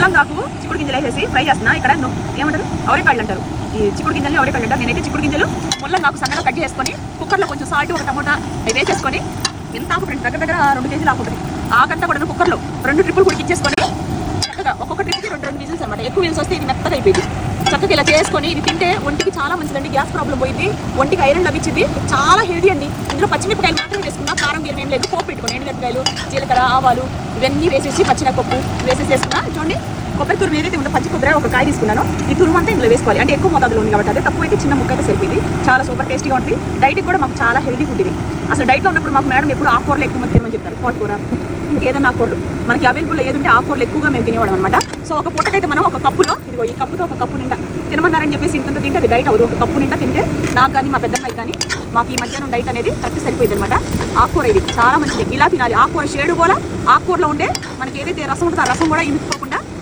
ముల్లంగాకు చిక్కుడు గింజలు వేసేసి ఫ్రై చేస్తున్నా. ఇక్కడ ఏమంటారు అవరేకాళ్ళు అంటారు, ఈ చిక్కుడు గింజలు అవరేకాళ్ళు అంటారు. నేనైతే చిక్కుడు గింజలు ముల్లంగాకు సన్నగా కట్ చేసుకొని కుక్కర్లో కొంచెం సాల్ట్ ఒక టమోటా అవి వేసేసుకొని ఎంత ఆకు దగ్గర 2 కేజీలు ఆకుంటుంది. ఆకంతా కూడా కుక్కర్లో 2 ట్రిప్పులు ఉడికిచ్చేసుకొని చక్కగా ఒక్కొక్క ట్రిప్కి 2 విజిల్స్ అనమాట. ఎక్కువ విజిల్స్ వస్తే ఇది మెత్తగా అయిపోయింది. చక్కగా ఇలా చేసుకొని ఇది తింటే ఒంటికి చాలా మంచిదండి. గ్యాస్ ప్రాబ్లం పోయింది, ఒంటికి ఐరన్ లభించింది, చాలా హెల్దీ అండి. ఇందులో పచ్చిమిరపకాయలు మాత్రమే వేసుకున్నా, కారం గీరం ఏం లేదు. పోపు పెట్టుకోండి, ఎండుమిరపకాయలు, జీలకర్ర, ఆవాలు ఇవన్నీ వేసేసి పచ్చినపప్పు వేసేసుకున్నా. చూడండి కొబ్బరి తురుము ఏదైతే ఉందో పచ్చి కొబ్బరి ఒక కాయ తీసుకున్నాను. ఈ తురుము అంతా ఇందులో వేసుకోవాలి. అంటే ఎక్కువ మోతాదులో ఉంది కాబట్టి అదే తక్కువ అయితే చిన్న ముక్క అయితే సరిపోయింది. చాలా సూపర్ టేస్టీగా ఉంటుంది. డైట్కి కూడా మాకు చాలా హెల్దీ ఫుడ్ ఇది. అసలు డైట్లో ఉన్నప్పుడు మాకు మేడం ఎప్పుడు ఆకుకూరలు ఎక్కువ మంది తినమని చెప్తారు. తోటకూర ఏదైనా ఆకుకూరలు మనకి అవైలబుల్లో ఏదంటే ఆకుకూరలు ఎక్కువగా మేము తినేవాళ్ళం అనమాట. సో ఒక పూటకైతే మనం ఒక కప్పులో ఇదిగో ఈ కప్పుతో ఒక కప్పు నిండా తినమన్నారని చెప్పేసి ఇంత తింటే అది డైట్ అవ్వదు. ఒక కప్పు నిండా తింటే నాకు కానీ మా పెద్దమ్మాయి కానీ మాకు ఈ మధ్యాహ్నం డైట్ అనేది కరెక్ట్ సరిపోయింది అనమాట. ఆకుకూర ఇది చాలా మంచిది, ఇలా తినాలి. ఆకుకూర షేడు కూడా ఆకుకూరలో ఉండే మనకి ఏదైతే రసం ఉంటుందో ఆ రసం కూడా ఇంపుకోకుండా